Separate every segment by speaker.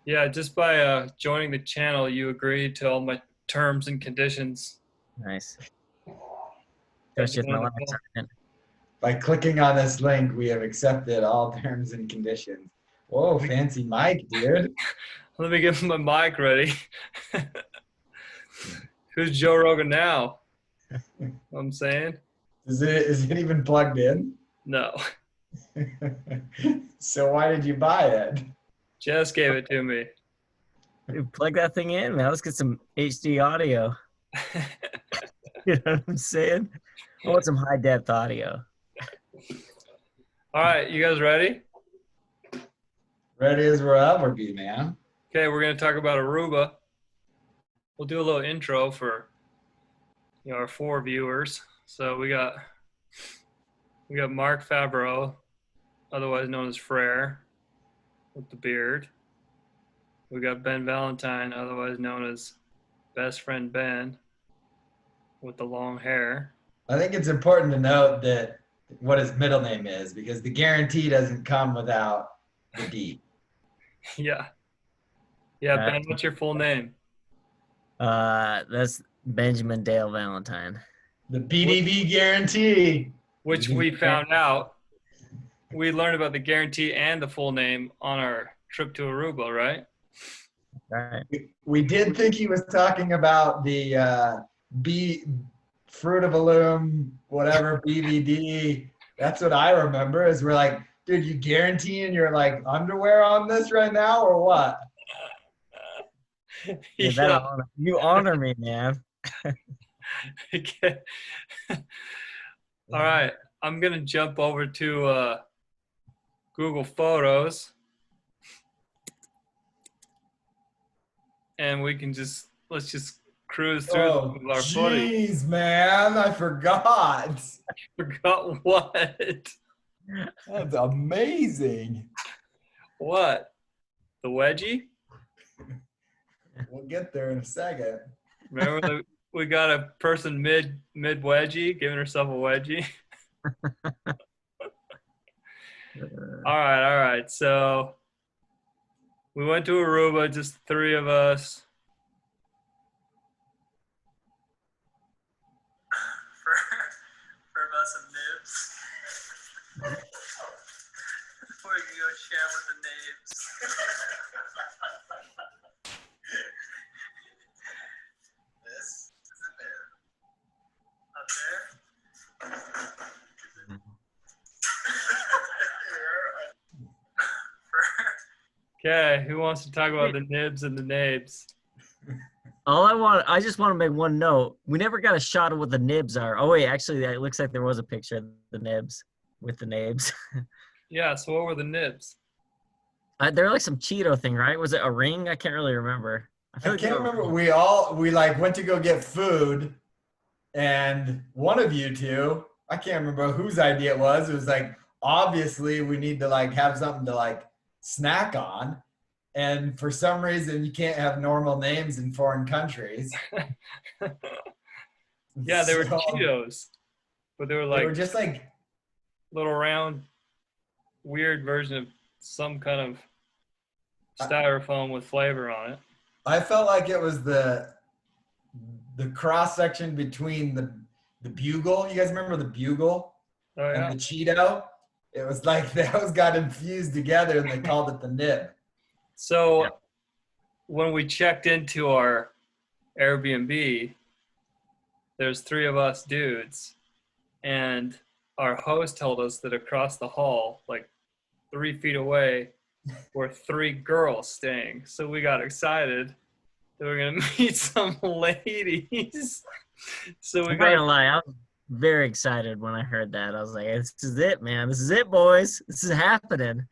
Speaker 1: Yeah, just by joining the channel, you agreed to all my terms and conditions.
Speaker 2: Nice.
Speaker 1: That's
Speaker 2: Trust you with my life,
Speaker 1: wonderful.
Speaker 2: Sergeant.
Speaker 3: By clicking on this link, we have accepted all terms and conditions. Whoa, fancy mic, dude.
Speaker 1: Let me get my mic ready. Who's Joe Rogan now? I'm saying?
Speaker 3: Is it even plugged in?
Speaker 1: No.
Speaker 3: So why did you buy it?
Speaker 1: Jess gave it to me.
Speaker 2: Dude, plug that thing in, man. Let's get some HD audio. You know what I'm saying? I want some high depth audio.
Speaker 1: All right, you guys ready?
Speaker 3: Ready as we'll ever be, man.
Speaker 1: Okay, we're going to talk about Aruba. We'll do a little intro for our 4 viewers. So we got Mark Fabreau, otherwise known as Frere, with the beard. We got Ben Valentine, otherwise known as Best Friend Ben, with the long hair.
Speaker 3: I think it's important to note that what his middle name is, because the guarantee doesn't come without the D.
Speaker 1: Yeah. Yeah, Ben, what's your full name?
Speaker 2: That's Benjamin Dale Valentine.
Speaker 3: The BDV Guarantee.
Speaker 1: Which we found out. We learned about the guarantee and the full name on our trip to Aruba, right?
Speaker 2: Right.
Speaker 3: We did think he was talking about the Fruit of a Loom, whatever, BVD. That's what I remember is we're like, dude, you guaranteeing your like underwear on this right now or what?
Speaker 2: Yeah. You honor me, man.
Speaker 1: Okay. All right. I'm going to jump over to Google Photos. And we can let's just cruise through our footage.
Speaker 3: Jeez, man, I forgot.
Speaker 1: Forgot what?
Speaker 3: That's amazing.
Speaker 1: What? The wedgie?
Speaker 3: We'll get there in a second.
Speaker 1: Remember we got a person mid wedgie giving herself a wedgie. All right. So we went to Aruba, just 3 of us. For about some nibs. Before we can go share with the Neighbs. This is a bear. Up there. Okay, who wants to talk about the Nibs and the Neighbs?
Speaker 2: I just want to make one note. We never got a shot of what the nibs are. Oh wait, actually, it looks like there was a picture of the nibs with the nibs.
Speaker 1: Yeah, so what were the Nibs?
Speaker 2: They're like some Cheeto thing, right? Was it a ring? I can't really remember.
Speaker 3: I can't remember. We like went to go get food, and one of you two, I can't remember whose idea it was. It was like, obviously we need to like have something to like snack on. And for some reason, you can't have normal names in foreign countries.
Speaker 1: Yeah, they were Cheetos, but they were
Speaker 3: just like
Speaker 1: little round, weird version of some kind of styrofoam with flavor on it.
Speaker 3: I felt like it was the cross section between the Bugle. You guys remember the Bugle and the Cheeto? It was like those got infused together and they called it the Nib.
Speaker 1: So when we checked into our Airbnb, there's 3 of us dudes, and our host told us that across the hall, like 3 feet away, were 3 girls staying. So we got excited that we were gonna meet some ladies. So we
Speaker 2: I'm not gonna lie, I was very excited when I heard that. I was like, "This is it, man! This is it, boys! This is happening."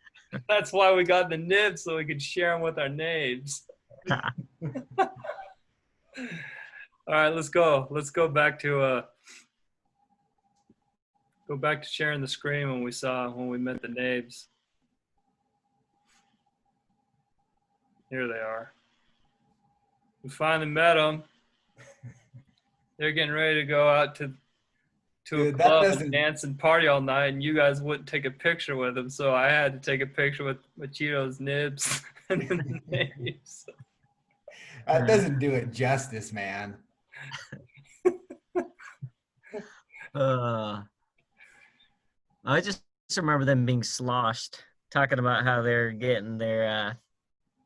Speaker 1: That's why we got the Nibs, so we could share them with our Neighbs. All right, let's go. Let's go back to sharing the screen when we met the Neighbs. Here they are. We finally met them. They're getting ready to go out to a club and dance and party all night, and you guys wouldn't take a picture with them, so I had to take a picture with Machito's Nibs. and then Neighbs.
Speaker 3: That doesn't do it justice, man.
Speaker 2: I just remember them being sloshed, talking about how they're getting their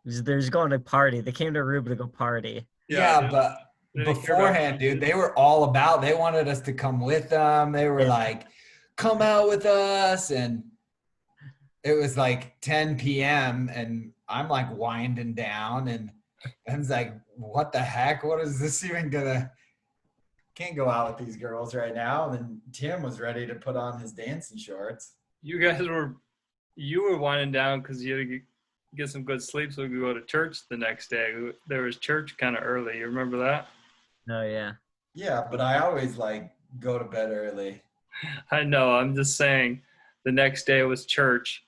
Speaker 2: they're just going to party. They came to Aruba to go party.
Speaker 3: Yeah, but
Speaker 1: they didn't care about
Speaker 3: beforehand, dude, they were all about. They wanted us to come with them. They were like, "Come out with us," and it was like 10 p.m. and I'm like winding down, and it's like, "What the heck? What is this even gonna?" Can't go out with these girls right now. And then Tim was ready to put on his dancing shorts.
Speaker 1: You were winding down because you had to get some good sleep so we could go to church the next day. There was church kind of early. You remember that?
Speaker 2: Oh yeah.
Speaker 3: Yeah, but I always like go to bed early.
Speaker 1: I know. I'm just saying the next day was church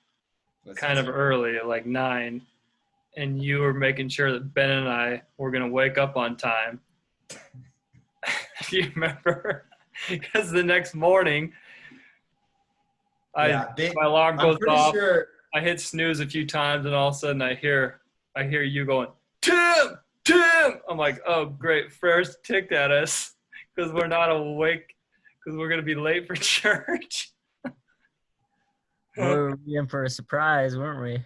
Speaker 1: kind of early at like 9. And you were making sure that Ben and I were going to wake up on time. Do you remember? Because the next morning, my alarm goes off. Sure. I hit snooze a few times, and all of a sudden I hear you going, Tim! I'm like, oh great, Frere's ticked at us because we're not awake because we're gonna be late for church.
Speaker 2: We were in for a surprise, weren't we?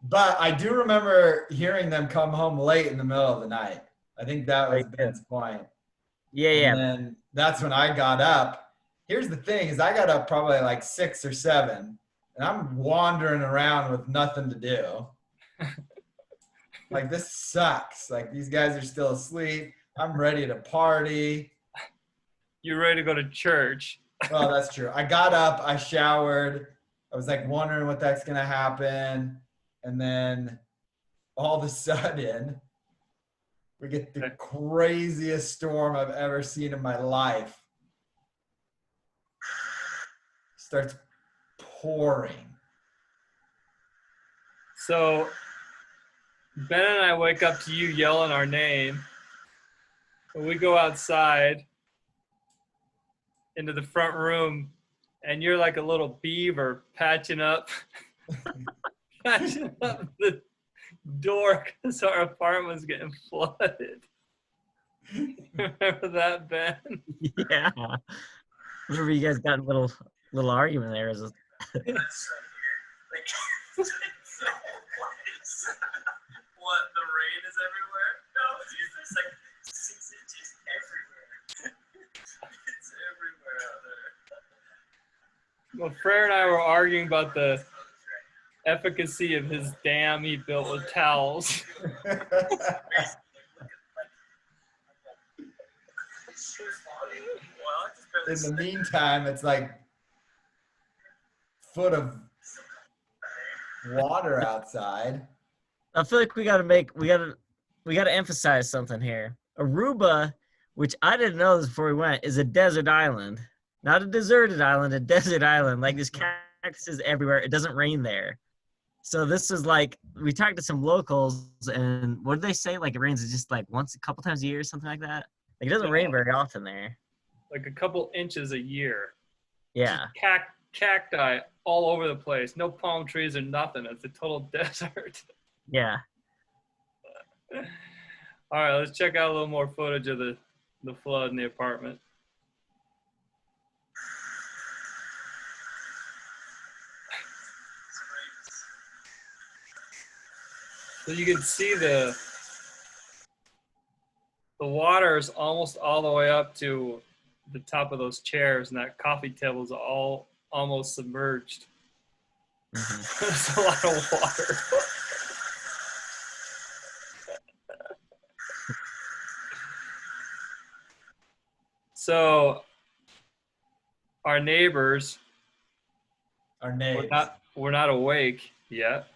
Speaker 3: But I do remember hearing them come home late in the middle of the night. I think that was Ben's point.
Speaker 2: Yeah.
Speaker 3: And then that's when I got up. Here's the thing is I got up probably like 6 or 7 and I'm wandering around with nothing to do. Like, this sucks. Like, these guys are still asleep. I'm ready to party.
Speaker 1: You're ready to go to church.
Speaker 3: Well, that's true. I got up, I showered. I was like wondering what that's going to happen. And then all of a sudden, we get the craziest storm I've ever seen in my life. Starts pouring.
Speaker 1: So Ben and I wake up to you yelling our name. And we go outside into the front room, and you're like a little beaver patching up the door because our apartment's getting flooded. Remember that, Ben?
Speaker 2: Yeah. Remember you guys got a little argument there. What,
Speaker 4: the rain is everywhere? No, there's like 6 inches everywhere. It's everywhere out there.
Speaker 1: Well, Frere and I were arguing about the efficacy of his dam he built with towels.
Speaker 3: In the meantime, it's like foot of water outside.
Speaker 2: I feel like we gotta emphasize something here. Aruba, which I didn't know this before we went, is a desert island. Not a deserted island, a desert island. Like, there's cactuses everywhere. It doesn't rain there. So this is like, we talked to some locals, and what did they say? Like, it rains just like once, a couple times a year, something like that. Like, it doesn't rain very often there.
Speaker 1: Like a couple inches a year.
Speaker 2: Yeah.
Speaker 1: Cacti all over the place. No palm trees or nothing. It's a total desert.
Speaker 2: Yeah.
Speaker 1: All right, let's check out a little more footage of the flood in the apartment. So you can see the water is almost all the way up to the top of those chairs, and that coffee table is all almost submerged. Mm-hmm. There's a lot of water. So our neighbors, we're not awake yet.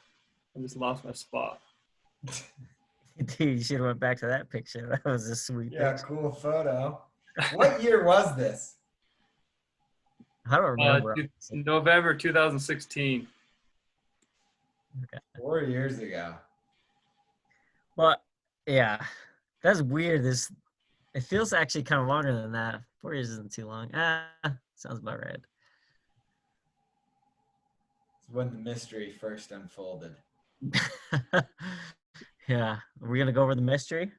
Speaker 1: I just lost my spot.
Speaker 2: Dude, you should have went back to that picture. That was a sweet picture.
Speaker 3: Cool photo. What year was this?
Speaker 2: I don't remember.
Speaker 1: November 2016.
Speaker 2: Okay.
Speaker 3: 4 years ago.
Speaker 2: Well, yeah, that's weird. It feels actually kind of longer than that. 4 years isn't too long. Sounds about right.
Speaker 3: It's when the mystery first unfolded.
Speaker 2: Yeah. Are we gonna go over the mystery?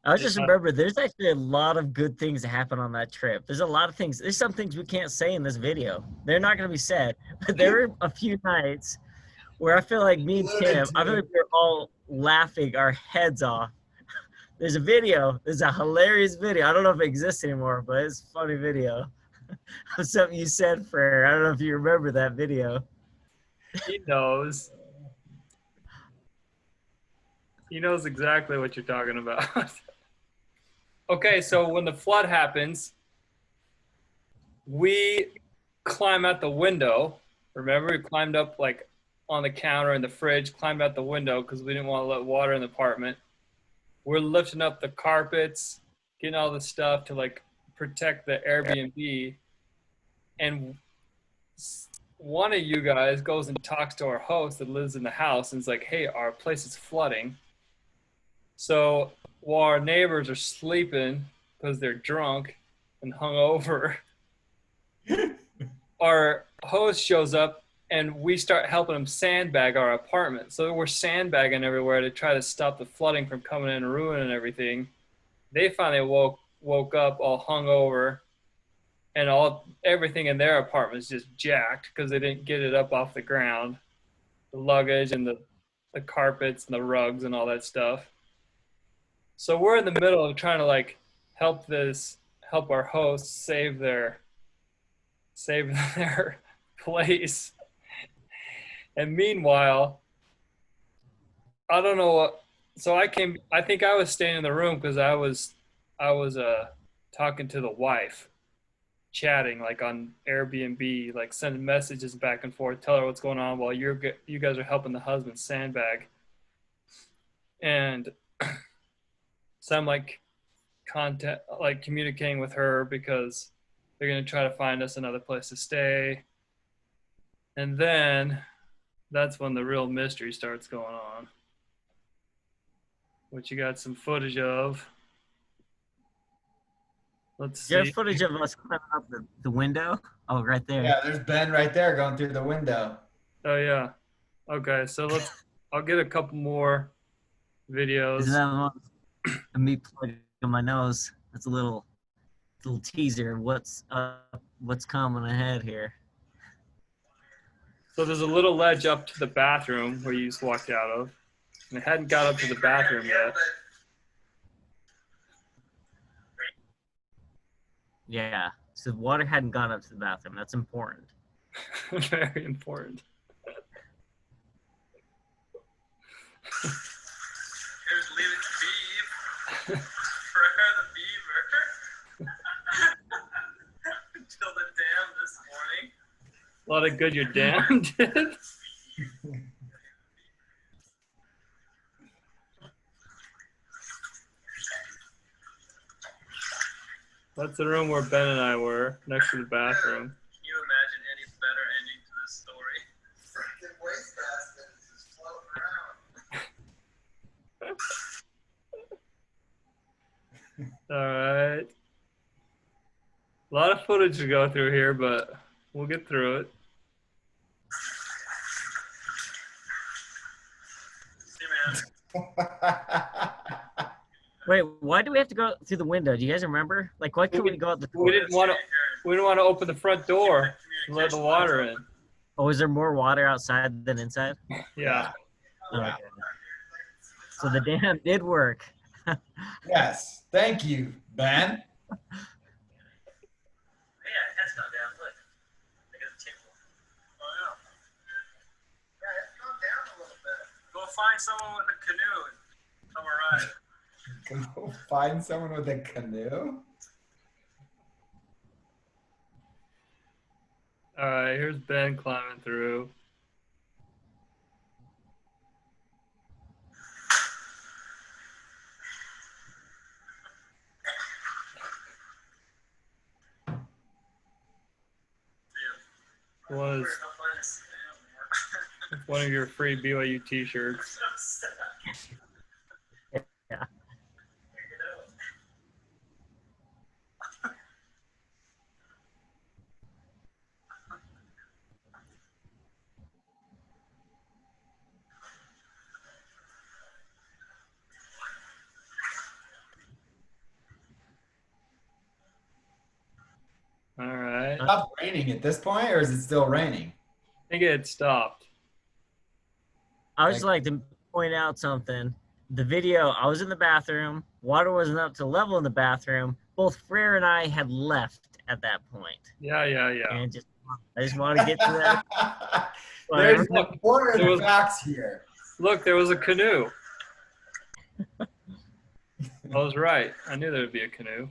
Speaker 2: I just
Speaker 1: Yeah.
Speaker 2: remember there's actually a lot of good things that happen on that trip. There's a lot of things. There's some things we can't say in this video. They're not gonna be said. But there were a few nights where I feel like me and
Speaker 3: Alluded
Speaker 2: Tim, I feel
Speaker 3: to.
Speaker 2: like we're all laughing our heads off. There's a video. There's a hilarious video. I don't know if it exists anymore, but it's a funny video of something you said, Frere. I don't know if you remember that video.
Speaker 1: He knows. He knows exactly what you're talking about. Okay, so when the flood happens, we climb out the window. Remember, we climbed up like on the counter in the fridge, climbed out the window because we didn't want to let water in the apartment. We're lifting up the carpets, getting all the stuff to like protect the Airbnb. And one of you guys goes and talks to our host that lives in the house and is like, hey, our place is flooding. So while our neighbors are sleeping because they're drunk and hungover, our host shows up and we start helping him sandbag our apartment. So we're sandbagging everywhere to try to stop the flooding from coming in and ruining everything. They finally woke up all hungover, and everything in their apartment is just jacked because they didn't get it up off the ground. The luggage and the carpets and the rugs and all that stuff. So we're in the middle of trying to like help our hosts save their place. And meanwhile, I don't know what. So I think I was staying in the room because I was talking to the wife, chatting like on Airbnb, like sending messages back and forth, tell her what's going on while you guys are helping the husband sandbag. And so I'm like communicating with her because they're gonna try to find us another place to stay. And then that's when the real mystery starts going on, which you got some footage of. Let's
Speaker 2: Do you have
Speaker 1: see.
Speaker 2: footage of us climbing up the window? Oh, right there.
Speaker 3: Yeah, there's Ben right there going through the window.
Speaker 1: Oh yeah. Okay, so I'll get a couple more videos.
Speaker 2: Isn't that one of me plugging my nose? That's a little teaser of what's coming ahead here.
Speaker 1: So there's a little ledge up to the bathroom where you just walked out of, and it hadn't got up to the bathroom yet.
Speaker 2: Yeah. So the water hadn't gone up to the bathroom. That's important.
Speaker 1: Very important.
Speaker 4: Here's Leave It Beeve. Frere the Beaver. Until the dam this morning.
Speaker 1: A lot of good your dam did. That's the room where Ben and I were, next to the bathroom.
Speaker 4: Can you imagine any better ending to this story? Freaking wastebasket is just floating around.
Speaker 1: All right. A lot of footage to go through here, but we'll get through it.
Speaker 4: See, man.
Speaker 2: Wait, why do we have to go through the window? Do you guys remember? Like, why couldn't we go out the door?
Speaker 1: We didn't want to open the front door and let the water in.
Speaker 2: Oh, is there more water outside than inside?
Speaker 1: Yeah.
Speaker 2: Okay. So the dam did work.
Speaker 3: Yes. Thank you, Ben.
Speaker 4: Yeah, it has gone down. Look. Look at the tickle. Oh, yeah. Yeah, it's gone down a little bit. Go find someone with a canoe and come ride.
Speaker 3: Go find someone with a canoe.
Speaker 1: All right, here's Ben climbing through. Was one of your free BYU t-shirts.
Speaker 2: Yeah.
Speaker 3: stopped raining at this point, or is it still raining?
Speaker 1: I think it had stopped.
Speaker 2: I would just like to point out something. The video, I was in the bathroom. Water wasn't up to level in the bathroom. Both Frere and I had left at that point.
Speaker 1: Yeah.
Speaker 2: And I just want to get to that.
Speaker 3: There's
Speaker 1: Look,
Speaker 3: important facts here.
Speaker 1: Look, there was a canoe. I was right. I knew there would be a canoe.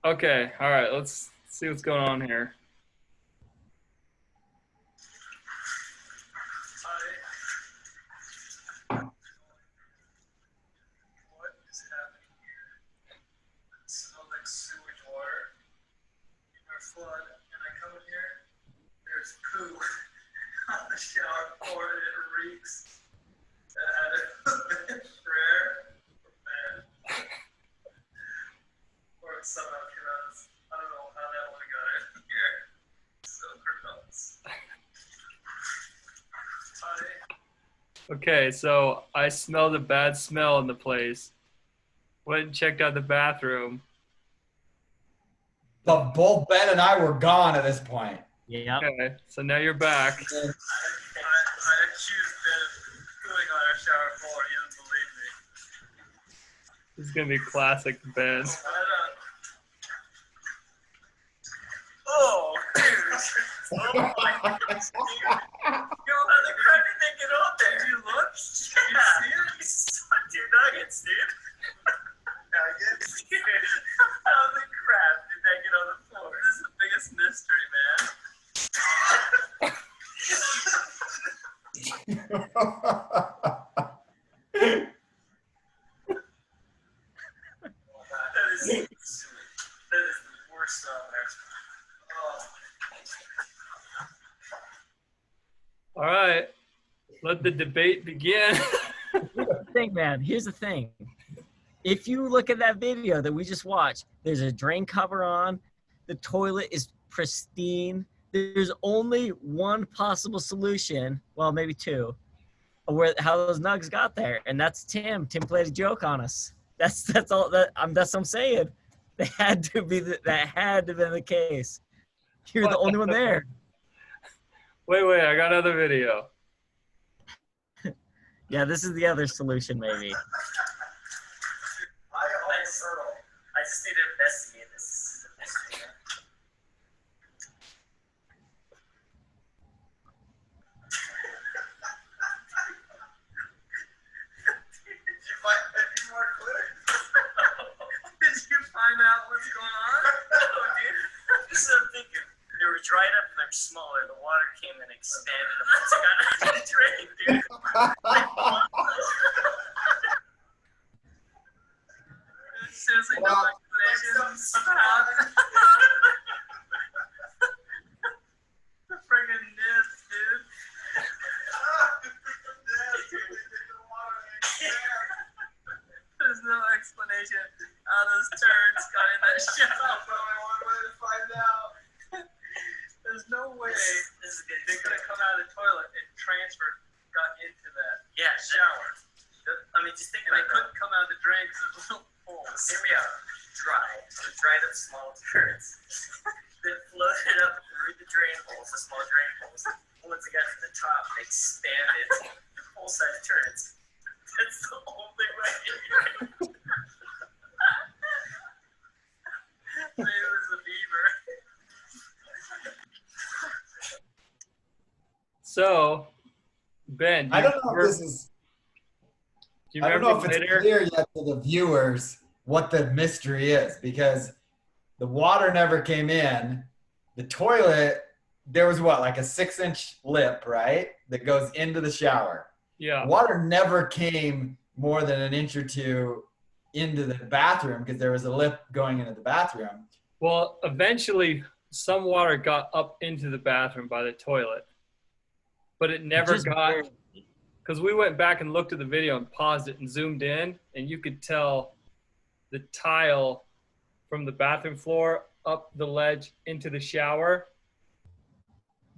Speaker 1: Okay, all right, let's see what's going on here.
Speaker 4: What is happening here? It smells like sewage water. Or flood. And I come in here, there's poo on the shower floor and it reeks. That had it Frere or Ben. Or it somehow came out. I don't know how that one got in here. So gross.
Speaker 1: Okay, so I smelled a bad smell in the place. Went and checked out the bathroom.
Speaker 3: But both Ben and I were gone at this point.
Speaker 2: Yeah.
Speaker 1: Okay, so now you're back.
Speaker 4: I accused Ben of going on our shower floor. He doesn't believe me.
Speaker 1: This is gonna be classic Ben.
Speaker 4: Oh, dude. Oh my goodness, dude. Yo, how the crap did they get on there? Did you look? Yeah. You see it? Dude, nuggets, dude. Nuggets? Dude, how the crap did they get on the floor? This is the biggest mystery, man. That is the worst song ever.
Speaker 1: All right, let the debate begin.
Speaker 2: Here's the thing, man. Here's the thing. If you look at that video that we just watched, there's a drain cover on. The toilet is pristine. There's only one possible solution. Well, maybe two. How those nugs got there, and that's Tim. Tim played a joke on us. That's all. That's what I'm saying. That had to be the case. You're the only one there.
Speaker 1: Wait, I got another video.
Speaker 2: Yeah, this is the other solution, maybe.
Speaker 4: I just need to investigate this. Did you find any more clues? Did you find out what's going on? No, dude. This is what I'm thinking. They were dried up and they're smaller. The water came and expanded them once it got out of the drain, dude. Seriously, no explanation somehow. The friggin' Nibbs, dude. There's no explanation how those turds got in that shower. Only one way to find out. There's no way they could have come out of the toilet and got into that shower. I mean, just think they couldn't come out of the drain because there's little holes. Hear me out. Dried up small turds that floated up through the drain holes, the small drain holes. Once it got to the top, they expanded to full-size turds. That's the only way. Maybe it was a beaver.
Speaker 1: So, Ben,
Speaker 3: I don't know if this is.
Speaker 1: do you
Speaker 3: I don't
Speaker 1: remember
Speaker 3: know if it's
Speaker 1: later?
Speaker 3: clear yet to the viewers what the mystery is, because the water never came in. The toilet, there was what, like a 6-inch lip, right? That goes into the shower.
Speaker 1: Yeah.
Speaker 3: Water never came more than an inch or two into the bathroom because there was a lip going into the bathroom.
Speaker 1: Well, eventually some water got up into the bathroom by the toilet, but it never
Speaker 2: Just
Speaker 1: got,
Speaker 2: barely.
Speaker 1: because we went back and looked at the video and paused it and zoomed in, and you could tell the tile from the bathroom floor up the ledge into the shower.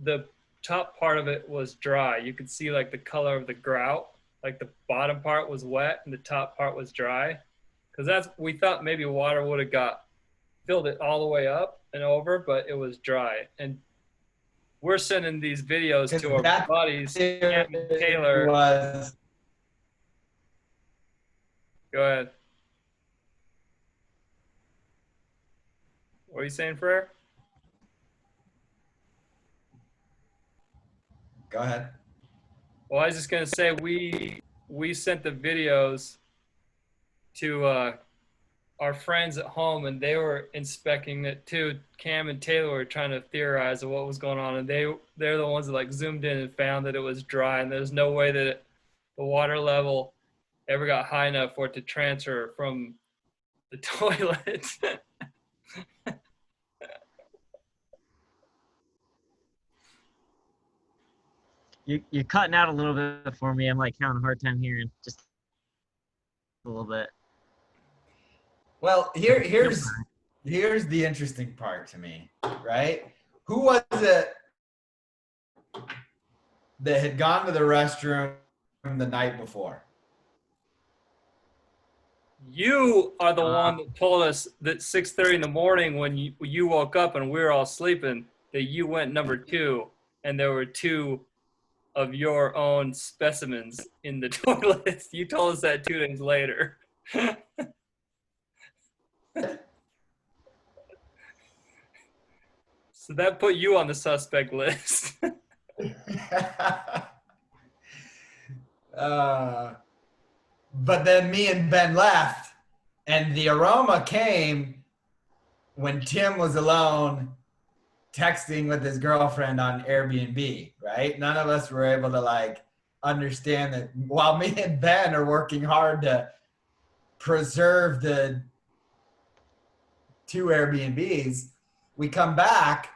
Speaker 1: The top part of it was dry. You could see like the color of the grout, like the bottom part was wet and the top part was dry. Because we thought maybe water would have got filled it all the way up and over, but it was dry. And we're sending these videos to our
Speaker 3: That
Speaker 1: buddies, Cam and Taylor.
Speaker 3: was
Speaker 1: Go ahead. What are you saying, Frere?
Speaker 3: Go ahead.
Speaker 1: Well, I was just gonna say we sent the videos to our friends at home, and they were inspecting it too. Cam and Taylor were trying to theorize of what was going on, and they're the ones that like zoomed in and found that it was dry, and there's no way that the water level ever got high enough for it to transfer from the toilet.
Speaker 2: You're cutting out a little bit for me. I'm like having a hard time hearing just a little bit.
Speaker 3: Well, here's the interesting part to me, right? Who was it that had gone to the restroom the night before?
Speaker 1: You are the one that told us that 6:30 in the morning when you woke up and we were all sleeping that you went number 2 and there were 2 of your own specimens in the toilet. You told us that 2 days later. So that put you on the suspect list.
Speaker 3: But then me and Ben left, and the aroma came when Tim was alone texting with his girlfriend on Airbnb, right? None of us were able to like understand that while me and Ben are working hard to preserve the 2 Airbnbs, we come back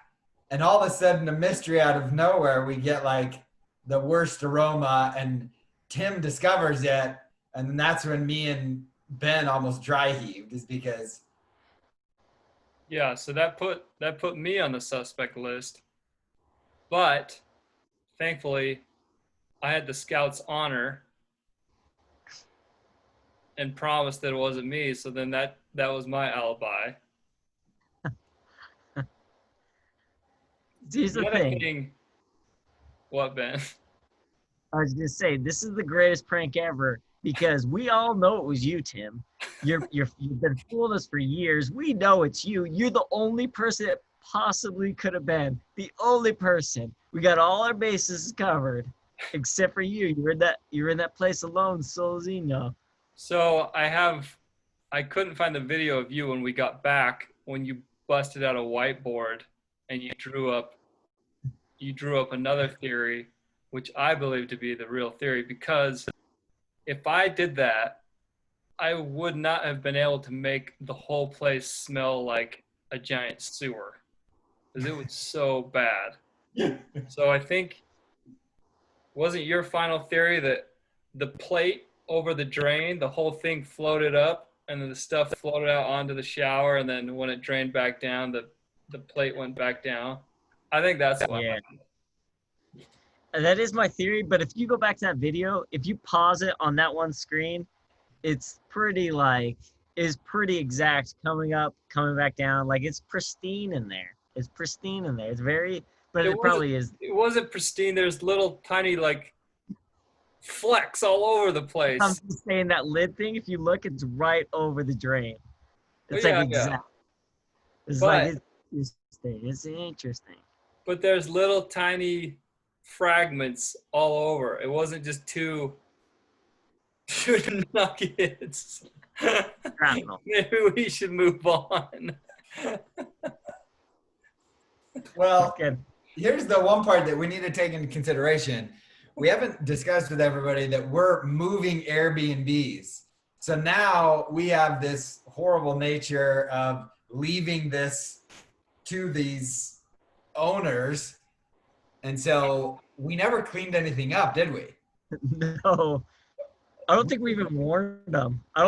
Speaker 3: and all of a sudden, a mystery out of nowhere, we get like the worst aroma, and Tim discovers it. And that's when me and Ben almost dry heaved, is because.
Speaker 1: Yeah, so that put me on the suspect list. But thankfully, I had the scout's honor and promised that it wasn't me. So then that was my alibi.
Speaker 2: Here's the thing.
Speaker 1: What, Ben?
Speaker 2: I was gonna say this is the greatest prank ever because we all know it was you, Tim. You've been fooling us for years. We know it's you. You're the only person it possibly could have been. The only person. We got all our bases covered, except for you. You're in that place alone, Solzino.
Speaker 1: So I couldn't find the video of you when we got back when you busted out a whiteboard and you drew up another theory, which I believe to be the real theory, because if I did that, I would not have been able to make the whole place smell like a giant sewer because it was so bad. So I think, wasn't your final theory that the plate over the drain, the whole thing floated up and then the stuff floated out onto the shower, and then when it drained back down, the plate went back down? I think that's what happened.
Speaker 2: That is my theory, but if you go back to that video, if you pause it on that one screen, it's pretty exact, coming up, coming back down. Like it's pristine in there. It's very, but it probably is.
Speaker 1: It wasn't pristine. There's little tiny like flecks all over the place.
Speaker 2: I'm just saying that lid thing, if you look, it's right over the drain. It's exact.
Speaker 1: Yeah.
Speaker 2: It's interesting.
Speaker 1: But there's little tiny fragments all over. It wasn't just two nuggets. Maybe we should move on.
Speaker 3: Well, here's the one part that we need to take into consideration. We haven't discussed with everybody that we're moving Airbnbs. So now we have this horrible nature of leaving this to these owners. And so we never cleaned anything up, did we?
Speaker 2: No. I don't think we even warned them. I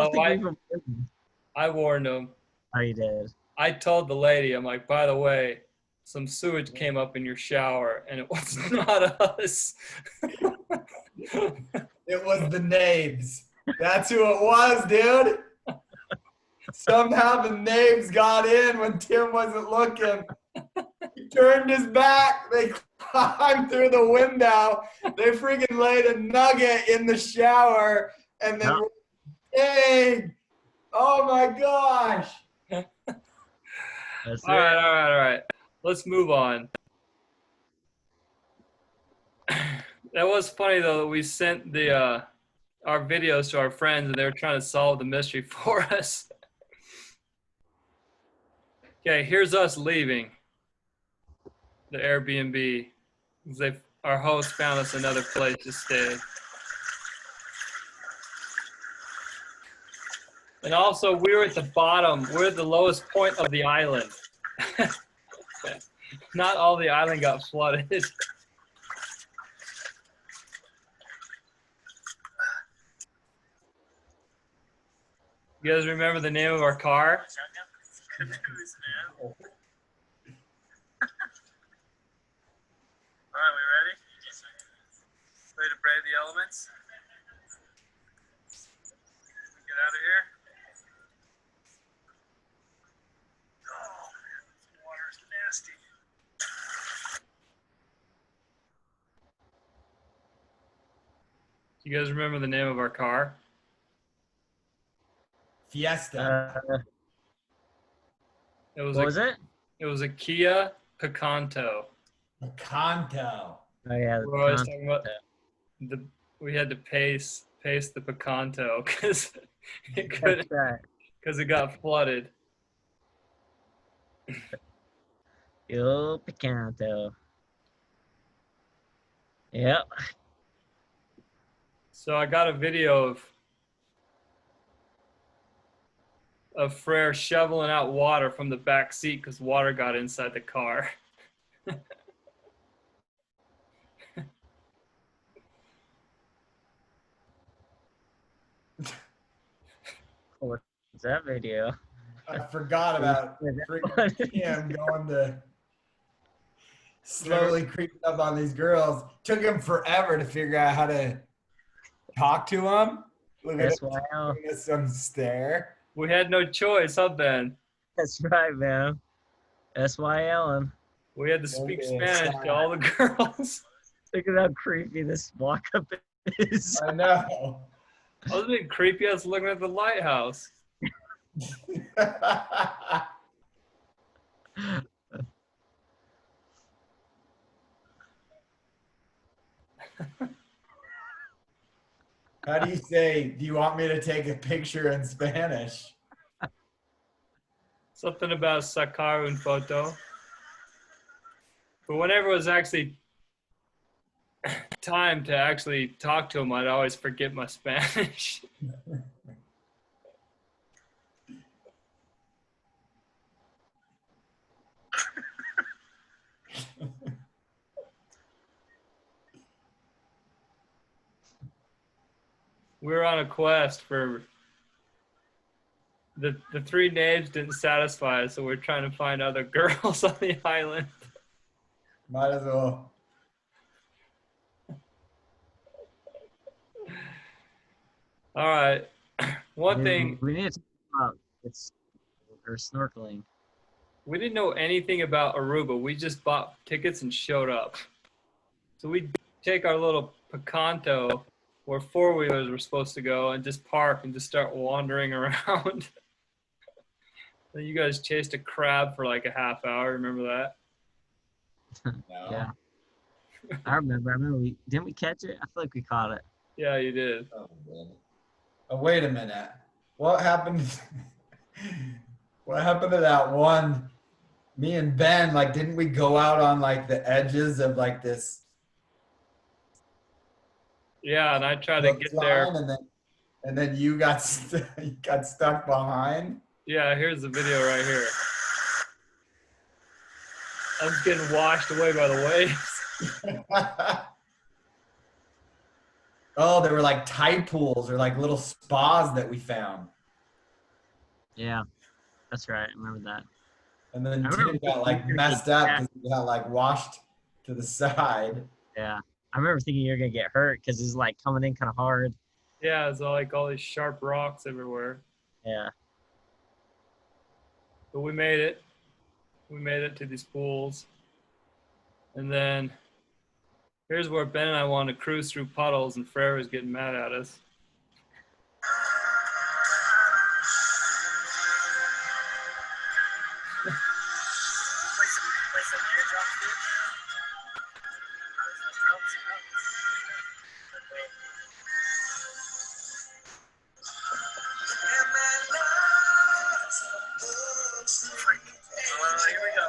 Speaker 1: warned them.
Speaker 2: Oh, you did?
Speaker 1: I told the lady, I'm like, by the way, some sewage came up in your shower, and it was not us.
Speaker 3: It was the Neighbs. That's who it was, dude. Somehow the Neighbs got in when Tim wasn't looking. He turned his back. They climbed through the window. They freaking laid a nugget in the shower. And then, dang. Oh my gosh.
Speaker 2: That's
Speaker 1: All right. Let's move on. That was funny though that we sent the our videos to our friends and they were trying to solve the mystery for us. Okay, here's us leaving the Airbnb. Our host found us another place to stay. And also, we were at the bottom. We're at the lowest point of the island. Not all the island got flooded. You guys remember the name of our car?
Speaker 4: Good news, man. All right, we ready? Ready to brave the elements? Get out of here. Oh, man, this water is nasty.
Speaker 1: You guys remember the name of our car?
Speaker 3: Fiesta.
Speaker 2: What was it?
Speaker 1: It was a Kia Picanto.
Speaker 3: Picanto.
Speaker 2: Oh yeah.
Speaker 1: We're always talking about we had to pace the Picanto because it
Speaker 2: That's right.
Speaker 1: because it got flooded.
Speaker 2: Yo Picanto. Yep.
Speaker 1: So I got a video of Frere shoveling out water from the back seat because water got inside the car.
Speaker 2: What's that video?
Speaker 3: I forgot about freaking him going to slowly creeping up on these girls. Took him forever to figure out how to talk to them. Look at him giving us some stare.
Speaker 1: We had no choice, huh, Ben?
Speaker 2: That's right, man. S.Y. Ellen.
Speaker 1: We had to speak Spanish to all the girls.
Speaker 2: Look at how creepy this walk-up is.
Speaker 3: I know.
Speaker 1: I was being creepy. I was looking at the lighthouse.
Speaker 3: How do you say, do you want me to take a picture in Spanish?
Speaker 1: Something about sacar un photo. But whenever it was actually time to actually talk to him, I'd always forget my Spanish. We were on a quest for the three Neighbs didn't satisfy us, so we're trying to find other girls on the island.
Speaker 3: Might as well.
Speaker 1: All right. One thing,
Speaker 2: we need to talk about or snorkeling.
Speaker 1: we didn't know anything about Aruba. We just bought tickets and showed up. So we take our little Picanto where four-wheelers were supposed to go and just park and just start wandering around. Then you guys chased a crab for like a half hour. Remember that?
Speaker 3: No.
Speaker 2: Yeah. I remember. Didn't we catch it? I feel like we caught it.
Speaker 1: Yeah, you did.
Speaker 3: Oh, good. Oh, wait a minute. What happened? What happened to that one? Me and Ben, like, didn't we go out on like the edges of like this?
Speaker 1: Yeah, and I tried to get there.
Speaker 3: And then you got you got stuck behind.
Speaker 1: Yeah, here's the video right here. I was getting washed away by the waves.
Speaker 3: Oh, there were like tide pools or like little spas that we found.
Speaker 2: Yeah, that's right. I remember that.
Speaker 3: And then
Speaker 2: I
Speaker 3: Tim
Speaker 2: remember
Speaker 3: got like
Speaker 2: thinking
Speaker 3: messed up because he got like washed to the side.
Speaker 2: Yeah. I remember thinking you were going to get hurt because it's like coming in kind of hard.
Speaker 1: Yeah, it's all like all these sharp rocks everywhere.
Speaker 2: Yeah.
Speaker 1: But we made it. We made it to these pools. And then here's where Ben and I wanted to cruise through puddles, and Frere was getting mad at us.
Speaker 4: Here we go.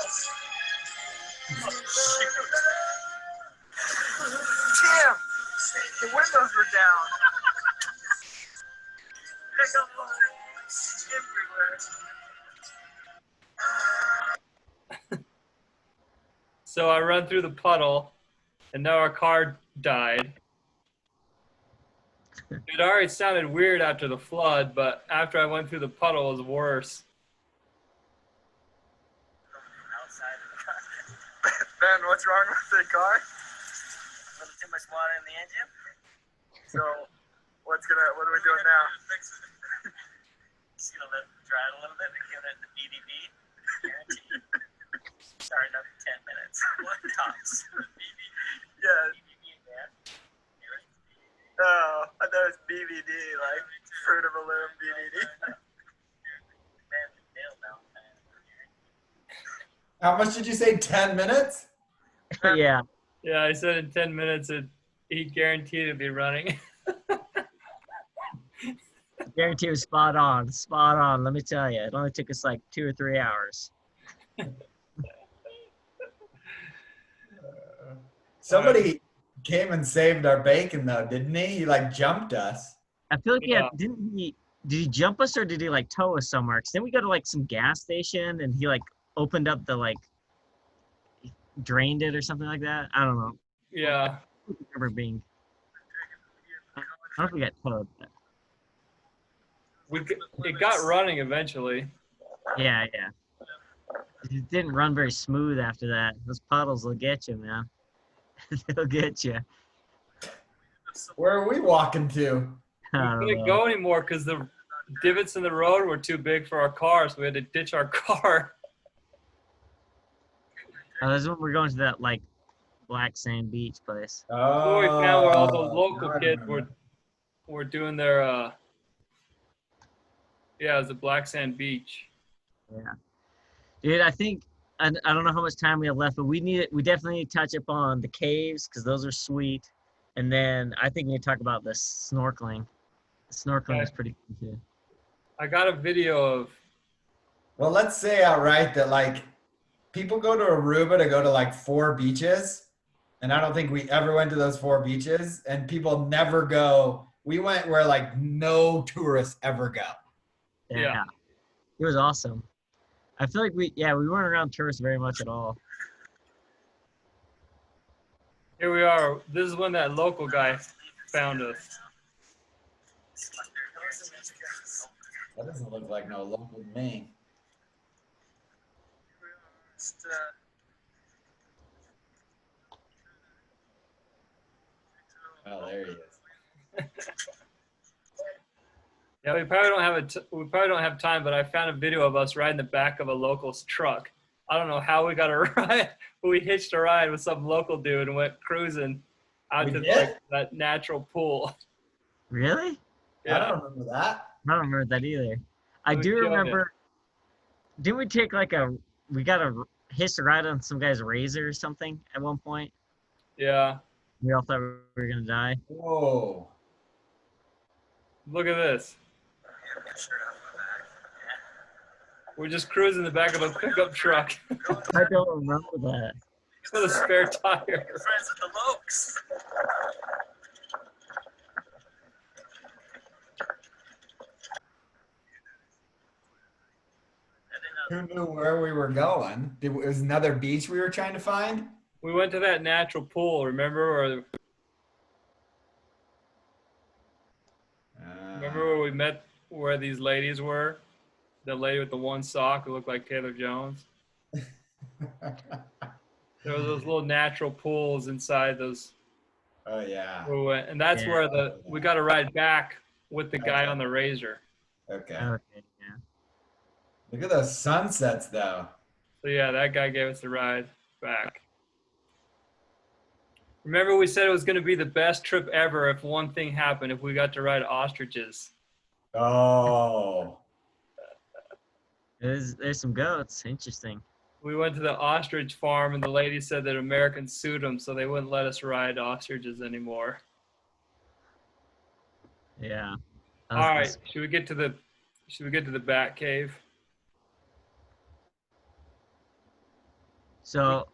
Speaker 4: Damn! The windows were down. Everywhere.
Speaker 1: So I run through the puddle, and now our car died. It already sounded weird after the flood, but after I went through the puddle, it was worse.
Speaker 4: Ben, what's wrong with the car? A little too much water in the engine. So, what are we doing now? Just gonna let it dry a little bit and give it the BDV Guarantee. Starting up in 10 minutes. What tops? Yeah. Oh, I thought it was BVD, like fruit of a loom BVD.
Speaker 3: How much did you say? 10 minutes?
Speaker 2: Yeah.
Speaker 1: Yeah, I said in 10 minutes he guaranteed it'd be running.
Speaker 2: Guarantee was spot on. Spot on. Let me tell you, it only took us like 2 or 3 hours.
Speaker 3: Somebody came and saved our bacon though, didn't he? He like jumped us.
Speaker 2: I feel like
Speaker 1: Yeah.
Speaker 2: did he jump us or did he like tow us somewhere? Cause then we go to like some gas station and he like opened up the like drained it or something like that. I don't know.
Speaker 1: Yeah.
Speaker 2: I don't remember being. I don't know if we got towed. But
Speaker 1: It got running eventually.
Speaker 2: yeah. It didn't run very smooth after that. Those puddles will get you, man. They'll get you.
Speaker 3: Where are we walking to?
Speaker 1: We couldn't go anymore because the divots in the road were too big for our car, so we had to ditch our car.
Speaker 2: This is when we're going to that like black sand beach place.
Speaker 1: So we found where all the local
Speaker 3: now I
Speaker 1: kids
Speaker 3: remember.
Speaker 1: were doing their it was the black sand beach.
Speaker 2: Yeah, dude. I think I don't know how much time we have left, but we definitely need to touch up on the caves because those are sweet. And then I think we need to talk about the snorkeling. The snorkeling is pretty cool too.
Speaker 1: I got a video of
Speaker 3: Well, let's say outright that like people go to Aruba to go to like 4 beaches. And I don't think we ever went to those 4 beaches. And people never go. We went where like no tourists ever go.
Speaker 2: Yeah. It was awesome. I feel like we weren't around tourists very much at all.
Speaker 1: here we are. This is when that local guy found us.
Speaker 3: That doesn't look like no local to me. Oh, there he is.
Speaker 1: Yeah, we probably don't have time, but I found a video of us riding the back of a local's truck. I don't know how we got a ride, but we hitched a ride with some local dude and went cruising out
Speaker 3: We
Speaker 1: to
Speaker 3: did?
Speaker 1: like, that natural pool.
Speaker 2: Really?
Speaker 3: I don't remember that.
Speaker 2: I don't remember that either. I
Speaker 1: Let me
Speaker 2: do
Speaker 1: show you.
Speaker 2: remember. Didn't we take we got a hitch a ride on some guy's razor or something at one point?
Speaker 1: Yeah,
Speaker 2: We all thought we were gonna die.
Speaker 3: Whoa.
Speaker 1: look at this. We're just cruising the back of a pickup truck
Speaker 2: I don't remember that.
Speaker 1: with a spare tire.
Speaker 4: Friends with the Lokes.
Speaker 3: Who knew where we were going? It was another beach we were trying to find?
Speaker 1: We went to that natural pool, remember? Remember where we met where these ladies were? The lady with the one sock who looked like Taylor Jones. There were those little natural pools inside those.
Speaker 3: Oh, yeah.
Speaker 1: We went, and that's where we got to ride back with the guy on the razor.
Speaker 3: Okay.
Speaker 2: Okay, yeah.
Speaker 3: Look at those sunsets, though.
Speaker 1: So yeah, that guy gave us a ride back. Remember we said it was going to be the best trip ever if one thing happened, if we got to ride ostriches.
Speaker 3: Oh.
Speaker 2: There's some goats. Interesting.
Speaker 1: We went to the ostrich farm and the lady said that Americans sued them, so they wouldn't let us ride ostriches anymore.
Speaker 2: Yeah.
Speaker 1: All right, should we get to the bat cave?
Speaker 2: So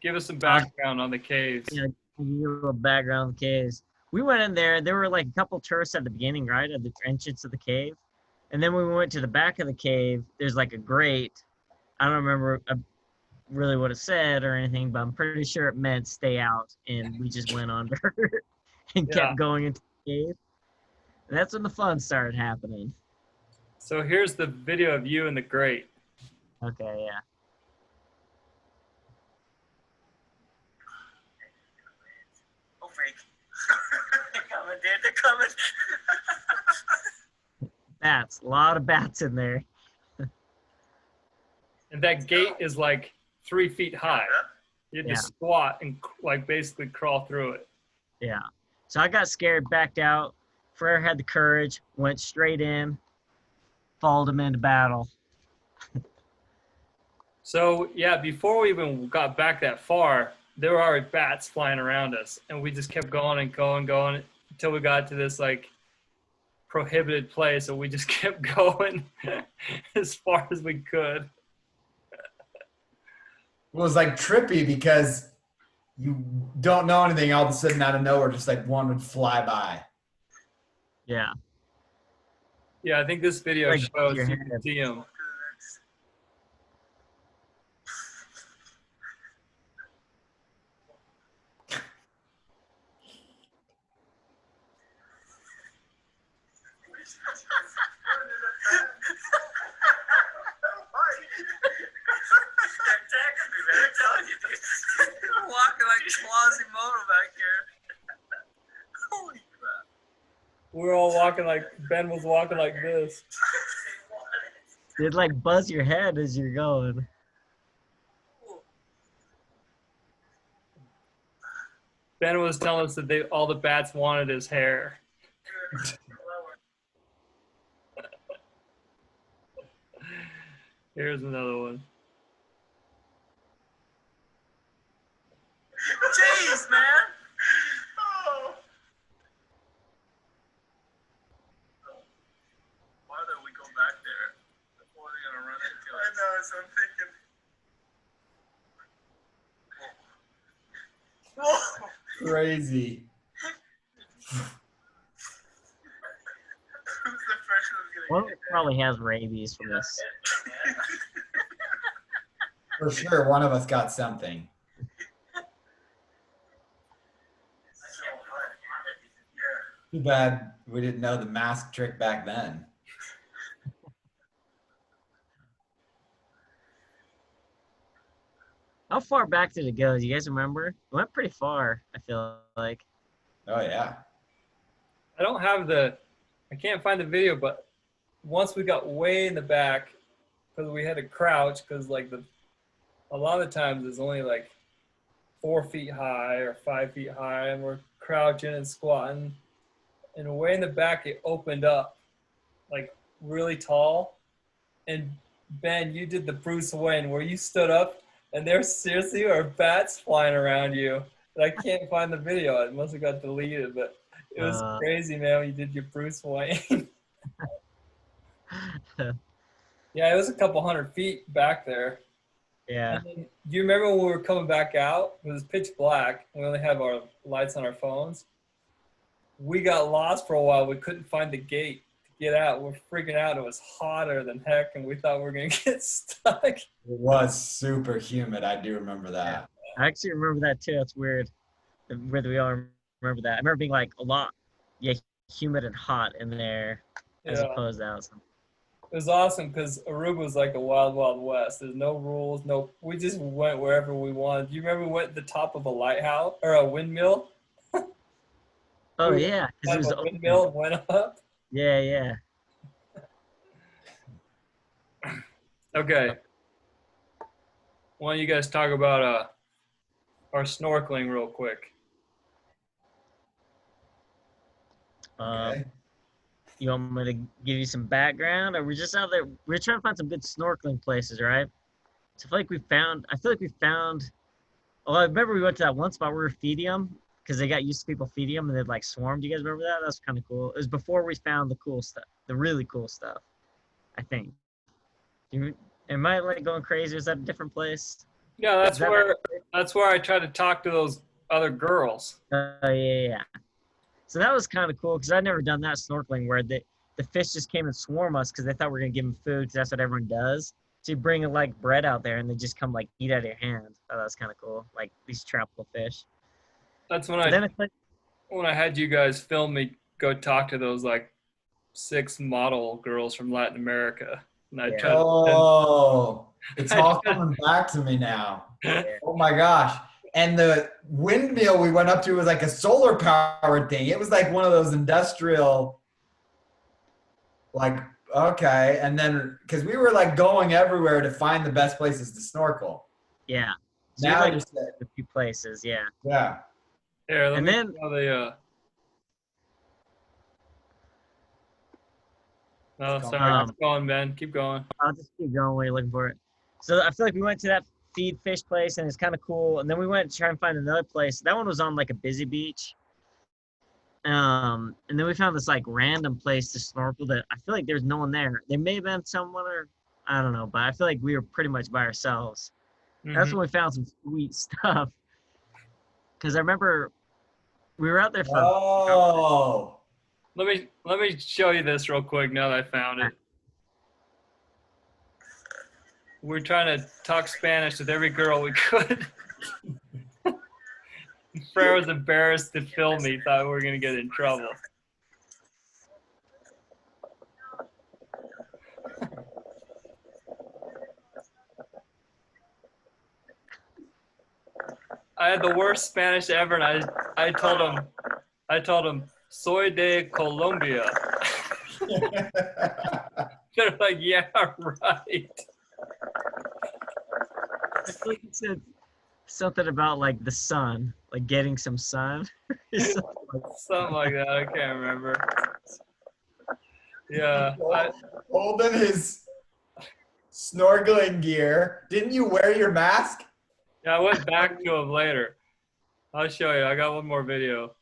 Speaker 1: Give us some background on the caves.
Speaker 2: yeah, give you a little background on the caves. We went in there. There were like a couple tourists at the beginning, right, at the entrance of the cave. And then when we went to the back of the cave, there's like a grate. I don't remember really what it said or anything, but I'm pretty sure it meant stay out. And we just went under and kept going into the cave. And that's when the fun started happening.
Speaker 1: So here's the video of you in the grate.
Speaker 2: Okay, yeah.
Speaker 4: Oh, freak. They're coming, dude. They're coming.
Speaker 2: Bats. A lot of bats in there.
Speaker 1: And that gate is like 3 feet high. You had to squat and like basically crawl through it.
Speaker 2: Yeah. So I got scared, backed out. Frere had the courage, went straight in, followed him into battle.
Speaker 1: So yeah, before we even got back that far, there were already bats flying around us, and we just kept going and going until we got to this like prohibited place, and we just kept going as far as we could.
Speaker 3: It was like trippy because you don't know anything. All of a sudden, out of nowhere, just like one would fly by.
Speaker 2: Yeah.
Speaker 1: Yeah, I think this video
Speaker 2: Like
Speaker 1: shows
Speaker 2: your
Speaker 1: you
Speaker 2: hand.
Speaker 1: can see them.
Speaker 4: You're walking like Quasimodo back here. Holy crap.
Speaker 1: We're all walking like, Ben was walking like this.
Speaker 2: It'd like buzz your head as you're going.
Speaker 1: Ben was telling us that all the bats wanted his hair. Here's another one.
Speaker 4: Jeez, man. Oh. Why don't we go back there? Before they're gonna run into us. I know, so I'm thinking. Whoa.
Speaker 3: Crazy.
Speaker 4: Who's the first one's
Speaker 2: One
Speaker 4: gonna get
Speaker 2: probably has rabies from this.
Speaker 3: For sure, one of us got something. Too bad we didn't know the mask trick back then.
Speaker 2: How far back did it go? Do you guys remember? It went pretty far, I feel like.
Speaker 3: Oh yeah.
Speaker 1: I can't find the video, but once we got way in the back, because we had to crouch, because like a lot of times it's only like 4 feet high or 5 feet high, and we're crouching and squatting. And way in the back, it opened up, like really tall. And Ben, you did the Bruce Wayne where you stood up, and there seriously are bats flying around you. And I can't find the video. It must have got deleted, but it was crazy, man. When you did your Bruce Wayne. Yeah, it was a couple 100 feet back there.
Speaker 2: Yeah.
Speaker 1: And then, do you remember when we were coming back out? It was pitch black. We only have our lights on our phones. We got lost for a while. We couldn't find the gate to get out. We're freaking out. It was hotter than heck, and we thought we were going to get stuck.
Speaker 3: It was super humid. I do remember that.
Speaker 2: I actually remember that too. That's weird. Whether we all remember that. I remember being like a lot, humid and hot in there as opposed to outside.
Speaker 1: It was awesome because Aruba was like a wild, wild west. There's no rules. We just went wherever we wanted. Do you remember we went to the top of a lighthouse or a windmill?
Speaker 2: Oh, yeah.
Speaker 1: A windmill and went up.
Speaker 2: Yeah, yeah.
Speaker 1: Okay. Why don't you guys talk about our snorkeling real quick?
Speaker 3: Okay.
Speaker 2: You want me to give you some background, or we're just out there? We're trying to find some good snorkeling places, right? So I feel like we found. Oh, I remember we went to that one spot where we were feeding them because they got used to people feeding them and they'd like swarm. Do you guys remember that? That was kind of cool. It was before we found the cool stuff, the really cool stuff. I think. Am I like going crazy? Is that a different place?
Speaker 1: Yeah,
Speaker 2: Is that
Speaker 1: that's where I tried to talk to those other girls.
Speaker 2: yeah. So that was kind of cool because I'd never done that snorkeling where the fish just came and swarm us because they thought we were gonna give them food because that's what everyone does. So you bring like bread out there and they just come like eat out of your hand. Oh, that was kind of cool. Like these tropical fish.
Speaker 1: That's when
Speaker 2: Then it's like,
Speaker 1: when I had you guys film me go talk to those like 6 model girls from Latin America, and I
Speaker 2: Yeah.
Speaker 1: tried.
Speaker 3: Oh, it's
Speaker 1: I
Speaker 3: all
Speaker 1: tried-
Speaker 3: coming back to me now.
Speaker 2: yeah.
Speaker 3: Oh my gosh. And the windmill we went up to was like a solar powered thing. It was like one of those industrial, like, okay. And then, because we were like going everywhere to find the best places to snorkel.
Speaker 2: Yeah. So
Speaker 3: Now
Speaker 2: like
Speaker 3: you said,
Speaker 2: a few places, yeah.
Speaker 3: yeah.
Speaker 1: Here, let
Speaker 2: And
Speaker 1: me
Speaker 2: then-
Speaker 1: show the. No, sorry. Keep going, Ben. Keep going.
Speaker 2: I'll just keep going while you're looking for it. So I feel like we went to that feed fish place and it's kind of cool. And then we went to try and find another place. That one was on like a busy beach. And then we found this like random place to snorkel that I feel like there's no one there. There may have been someone or I don't know, but I feel like we were pretty much by ourselves. That's
Speaker 1: Mhm.
Speaker 2: when we found some sweet stuff. Because I remember we were out there for
Speaker 3: Oh,
Speaker 1: Let me show you this real quick now that I found it. We're trying to talk Spanish with every girl we could. Frere was embarrassed to film me, thought we were gonna get in trouble. I had the worst Spanish ever, and I told him, soy de Colombia. They're like, yeah, right.
Speaker 2: I feel like it said something about like the sun, like getting some sun.
Speaker 1: Something like that. I can't remember. Yeah.
Speaker 3: holding his snorkeling gear. Didn't you wear your mask?
Speaker 1: I went back to him later. I'll show you. I got one more video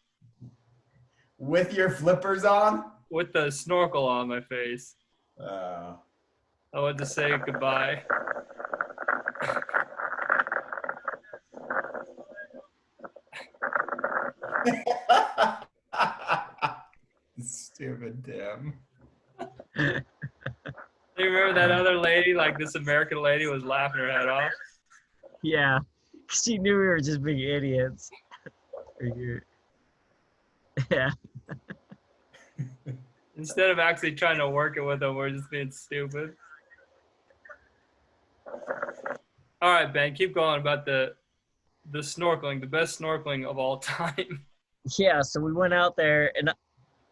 Speaker 3: With your flippers on?
Speaker 1: with the snorkel on my face.
Speaker 3: Oh.
Speaker 1: I went to say goodbye.
Speaker 3: Stupid Tim.
Speaker 1: Do you remember that other lady, like this American lady, was laughing her head off?
Speaker 2: Yeah, she knew we were just being idiots. Yeah.
Speaker 1: Instead of actually trying to work it with them, we're just being stupid. All right, Ben, keep going about the snorkeling, the best snorkeling of all time.
Speaker 2: Yeah, so we went out there, and I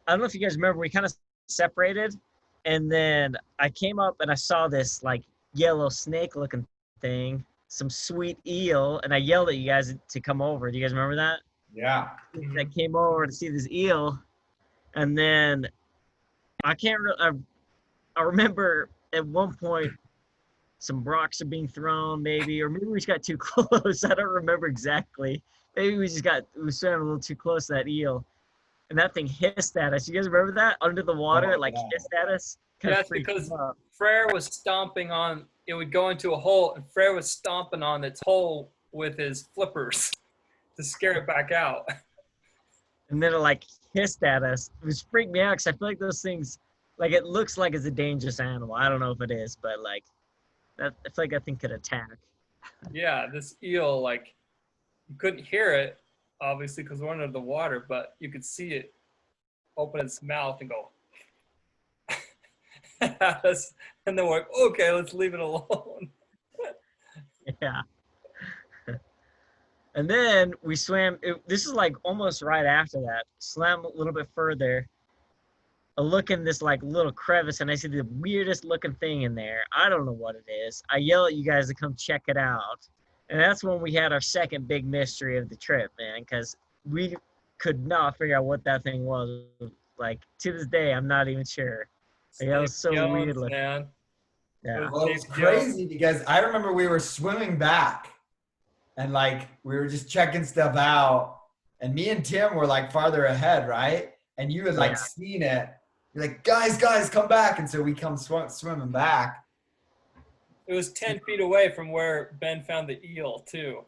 Speaker 2: don't know if you guys remember, we kind of separated, and then I came up and I saw this like yellow snake-looking thing, some sweet eel, and I yelled at you guys to come over. Do you guys remember that?
Speaker 3: Yeah.
Speaker 2: I came over to see this eel, and then I remember at one point some rocks are being thrown, maybe, or maybe we just got too close. I don't remember exactly. Maybe we swam a little too close to that eel, and that thing hissed at us. You guys remember that under the water,
Speaker 3: Oh,
Speaker 2: like
Speaker 3: yeah.
Speaker 2: hissed at us? Kinda
Speaker 1: Yes,
Speaker 2: freaked
Speaker 1: because
Speaker 2: us out.
Speaker 1: Frere was stomping on, it would go into a hole, and Frere was stomping on its hole with his flippers to scare it back out.
Speaker 2: And then it like hissed at us, which freaked me out because I feel like those things, like it looks like it's a dangerous animal. I don't know if it is, but like that, I feel like that thing could attack.
Speaker 1: Yeah, this eel, like, you couldn't hear it, obviously, because we're under the water, but you could see it open its mouth and go at us. And then we're like, okay, let's leave it alone.
Speaker 2: Yeah. And then we swam. This is like almost right after that. Swam a little bit further. look in this like little crevice, and I see the weirdest looking thing in there. I don't know what it is. I yell at you guys to come check it out, and that's when we had our second big mystery of the trip, man, because we could not figure out what that thing was. Like to this day, I'm not even sure. Like, that was so
Speaker 1: Jones,
Speaker 2: weird looking.
Speaker 1: man.
Speaker 2: Yeah.
Speaker 3: Well, it was
Speaker 1: Davy
Speaker 3: crazy because I remember we were swimming back and like we were just checking stuff out. And me and Tim were like farther ahead, right? And you had like seen it. You're like, guys, come back. And so we come swimming back.
Speaker 1: It was 10 feet away from where Ben found the eel, too.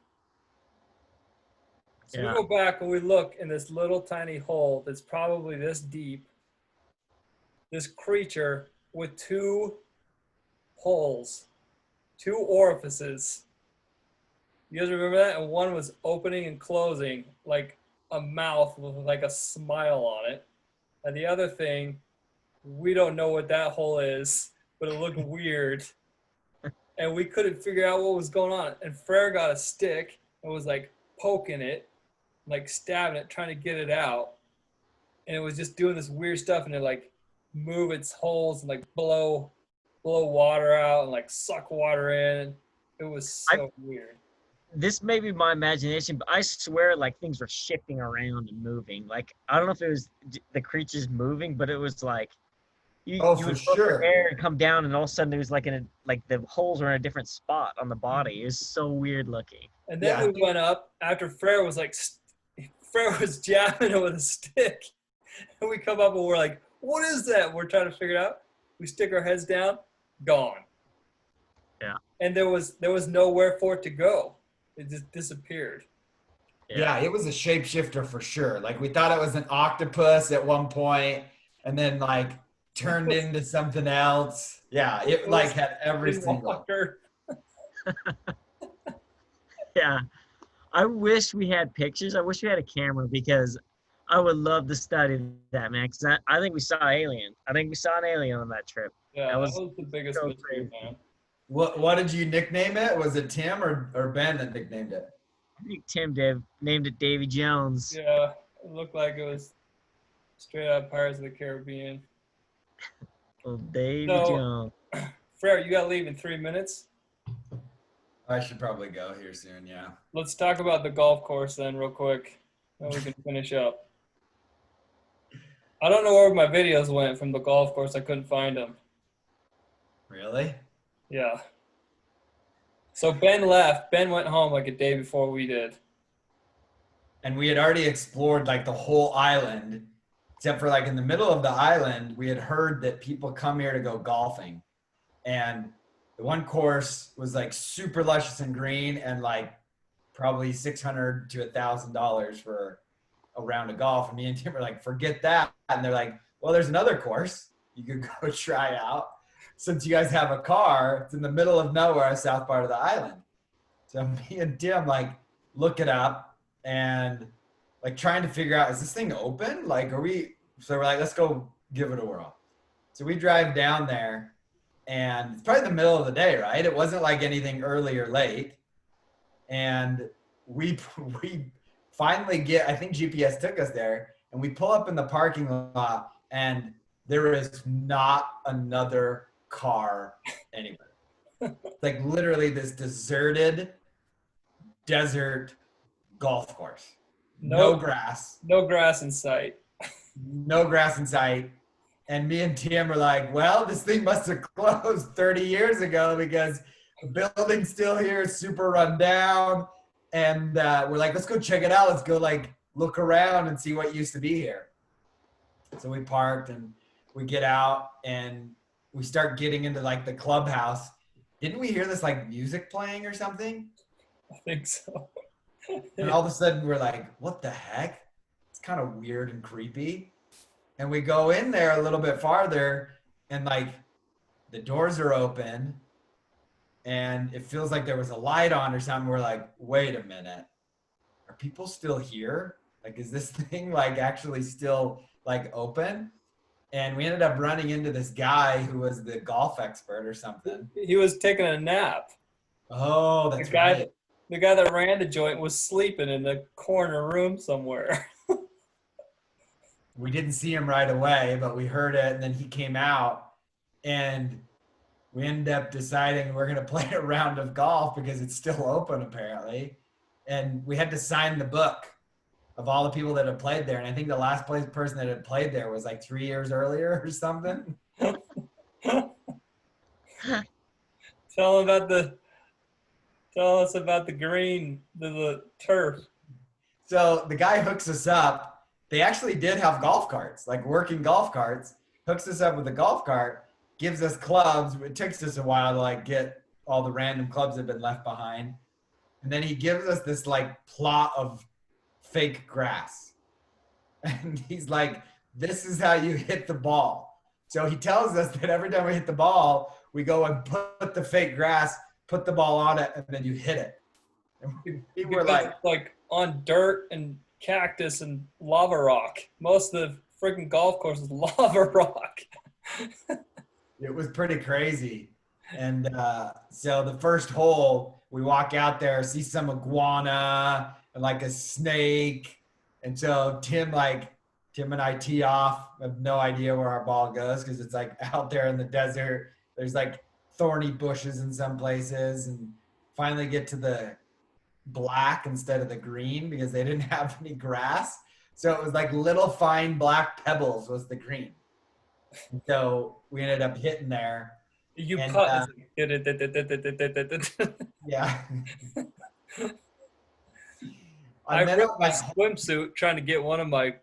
Speaker 1: So we go back and we look in this little tiny hole that's probably this deep. This creature with two holes, two orifices. You guys remember that? And one was opening and closing like a mouth with like a smile on it. And the other thing, we don't know what that hole is, but it looked weird. And we couldn't figure out what was going on. And Frere got a stick and was like poking it, like stabbing it, trying to get it out. And it was just doing this weird stuff, and it like move its holes and like blow water out and like suck water in. It was so weird.
Speaker 2: This may be my imagination, but I swear like things were shifting around and moving. Like I don't know if it was the creatures moving, but it was like you
Speaker 3: For
Speaker 2: would
Speaker 3: sure.
Speaker 2: air and come down, and all of a sudden it was like like the holes were in a different spot on the body. It was so weird looking.
Speaker 1: And then we went up after Frere was like, Frere was jamming it with a stick. And we come up and we're like, what is that? We're trying to figure it out. We stick our heads down, gone.
Speaker 2: Yeah.
Speaker 1: And there was nowhere for it to go. It just disappeared.
Speaker 3: Yeah, it was a shapeshifter for sure. Like we thought it was an octopus at one point and then like turned into something else. Yeah, it like had every single.
Speaker 2: Yeah. I wish we had pictures. I wish we had a camera because I would love to study that, man. Because I think we saw alien. I think we saw an alien on that trip.
Speaker 1: Yeah,
Speaker 2: that was
Speaker 1: the biggest
Speaker 2: so
Speaker 1: mystery,
Speaker 2: crazy.
Speaker 1: man.
Speaker 3: What did you nickname it? Was it Tim or Ben that nicknamed it?
Speaker 2: I think Tim named it Davy Jones.
Speaker 1: Yeah, it looked like it was straight out of Pirates of the Caribbean.
Speaker 2: Oh, Davy
Speaker 1: So-
Speaker 2: Jones.
Speaker 1: Frere, you got to leave in 3 minutes.
Speaker 3: I should probably go here soon, yeah.
Speaker 1: Let's talk about the golf course then real quick. Then we can finish up. I don't know where my videos went from the golf course. I couldn't find them.
Speaker 3: Really?
Speaker 1: Yeah. So Ben left. Ben went home like a day before we did.
Speaker 3: And we had already explored like the whole island, except for like in the middle of the island, we had heard that people come here to go golfing. And the one course was like super luscious and green and like probably $600 to $1,000 for a round of golf. And me and Tim were like, forget that. And they're like, well, there's another course you could go try out. Since you guys have a car, it's in the middle of nowhere, south part of the island. So me and Tim like look it up and like trying to figure out, is this thing open? Like, so we're like, let's go give it a whirl. So we drive down there and it's probably the middle of the day, right? It wasn't like anything early or late. And we finally get, I think GPS took us there, and we pull up in the parking lot and there is not another car anywhere. Like literally this deserted desert golf course. No grass.
Speaker 1: No grass in sight.
Speaker 3: No grass in sight. And me and Tim were like, well, this thing must have closed 30 years ago because the building's still here, super run down. And we're like, let's go check it out. Let's go like look around and see what used to be here. So we parked and we get out and we start getting into like the clubhouse. Didn't we hear this like music playing or something?
Speaker 1: I think so.
Speaker 3: And all of a sudden we're like, what the heck? It's kind of weird and creepy. And we go in there a little bit farther and like the doors are open and it feels like there was a light on or something. We're like, wait a minute. Are people still here? Like, is this thing like actually still like open? And we ended up running into this guy who was the golf expert or something.
Speaker 1: He was taking a nap.
Speaker 3: Oh, that's right.
Speaker 1: The guy that ran the joint was sleeping in the corner room somewhere.
Speaker 3: we didn't see him right away, but we heard it, and then he came out, and we ended up deciding we're going to play a round of golf because it's still open apparently, and we had to sign the book of all the people that had played there, and I think the last person that had played there was like 3 years earlier or something.
Speaker 1: Tell us about the green, the turf.
Speaker 3: So the guy hooks us up. They actually did have golf carts, like working golf carts. Hooks us up with a golf cart, gives us clubs. It takes us a while to like get all the random clubs that have been left behind. And then he gives us this like plot of fake grass. And he's like, this is how you hit the ball. So he tells us that every time we hit the ball, we go and put the fake grass, put the ball on it, and then you hit it. And we were
Speaker 1: like on dirt and cactus and lava rock. Most of the freaking golf course is lava rock.
Speaker 3: It was pretty crazy. And so the first hole, we walk out there, see some iguana and like a snake. And so Tim and I tee off. I have no idea where our ball goes because it's like out there in the desert. There's like thorny bushes in some places, and finally get to the black instead of the green because they didn't have any grass. So it was like little fine black pebbles was the green. And so we ended up hitting there.
Speaker 1: You
Speaker 3: and,
Speaker 1: put
Speaker 3: yeah.
Speaker 1: I ripped my swimsuit trying to get one of my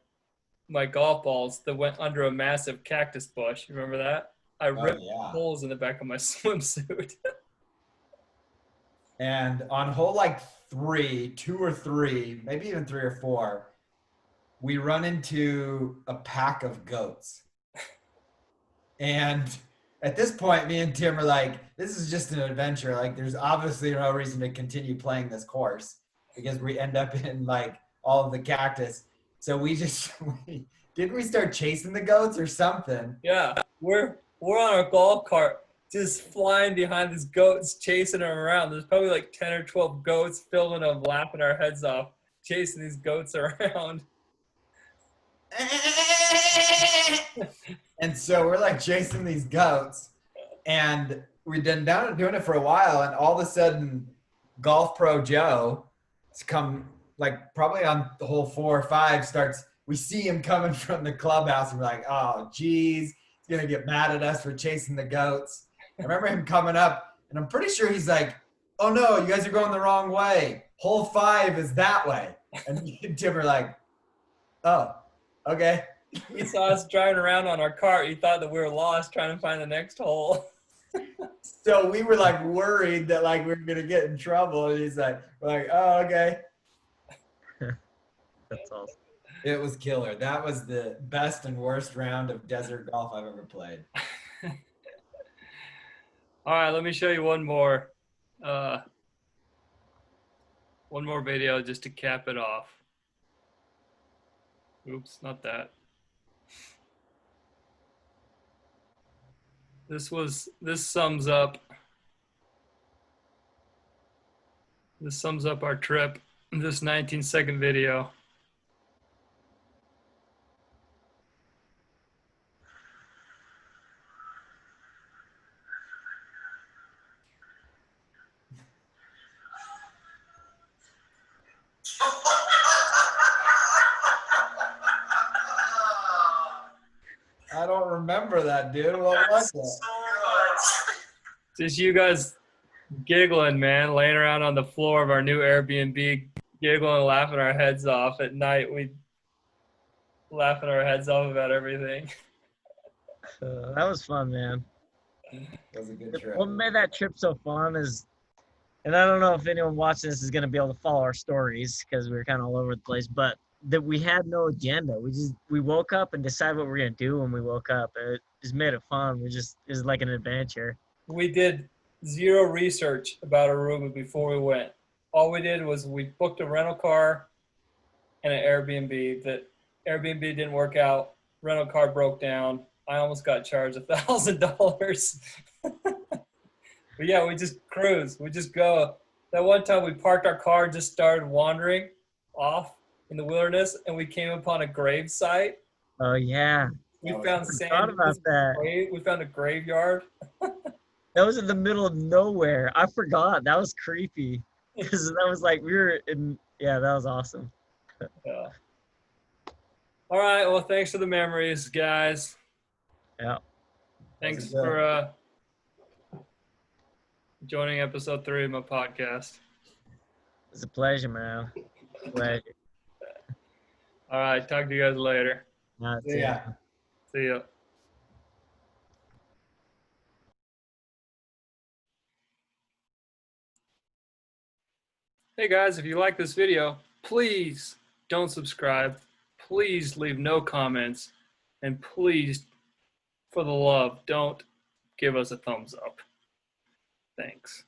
Speaker 1: golf balls that went under a massive cactus bush. Remember that? I ripped holes in the back of my swimsuit.
Speaker 3: And on hole like 2 or 3, maybe even 3 or 4, we run into a pack of goats. And at this point, me and Tim are like, this is just an adventure. Like, there's obviously no reason to continue playing this course because we end up in like all of the cactus. So we didn't we start chasing the goats or something?
Speaker 1: Yeah, we're on our golf cart just flying behind these goats, chasing them around. There's probably like 10 or 12 goats filming them, laughing our heads off, chasing these goats around.
Speaker 3: And so we're like chasing these goats, and we've been doing it for a while, and all of a sudden Golf Pro Joe has come, like probably on the hole 4 or 5, we see him coming from the clubhouse, and we're like, oh geez, he's gonna get mad at us for chasing the goats. I remember him coming up, and I'm pretty sure he's like, oh no, you guys are going the wrong way. Hole 5 is that way. And me and Tim are like, oh, okay.
Speaker 1: He saw us driving around on our cart. He thought that we were lost trying to find the next hole.
Speaker 3: So we were like worried that like we were gonna get in trouble. And we're like, oh, okay.
Speaker 2: That's awesome.
Speaker 3: It was killer. That was the best and worst round of desert golf I've ever played.
Speaker 1: All right, let me show you one more video just to cap it off. Oops, not that. This sums up our trip, this 19-second video.
Speaker 3: I don't remember that, dude. What was it?
Speaker 1: Just you guys giggling, man, laying around on the floor of our new Airbnb, giggling, laughing our heads off. At night, we laughing our heads off about everything.
Speaker 2: That was fun, man.
Speaker 3: That was a good trip.
Speaker 2: What made that trip so fun is, and I don't know if anyone watching this is going to be able to follow our stories because we were kind of all over the place, but that we had no agenda. We woke up and decided what we were going to do when we woke up. It just made it fun. It was like an adventure.
Speaker 1: We did zero research about Aruba before we went. All we did was we booked a rental car and an Airbnb. That Airbnb didn't work out. Rental car broke down. I almost got charged $1,000. But yeah, we just cruise. We just go. That one time we parked our car and just started wandering off in the wilderness, and we came upon a grave site,
Speaker 2: Oh yeah,
Speaker 1: We
Speaker 3: That was
Speaker 1: found
Speaker 3: cool.
Speaker 1: sand.
Speaker 2: about that.
Speaker 1: We found a graveyard.
Speaker 2: That was in the middle of nowhere. I forgot. That was creepy. Because that was like we were in. Yeah, that was awesome.
Speaker 1: Yeah. All right. Well, thanks for the memories, guys.
Speaker 2: Yeah.
Speaker 1: Thanks
Speaker 3: That was
Speaker 1: for joining episode 3 of my podcast.
Speaker 2: It's a pleasure, man. Pleasure.
Speaker 1: All right. Talk to you guys later.
Speaker 2: Not
Speaker 3: So, yeah.
Speaker 1: See ya. Hey guys, if you like this video, please don't subscribe. Please leave no comments. And please, for the love, don't give us a thumbs up. Thanks.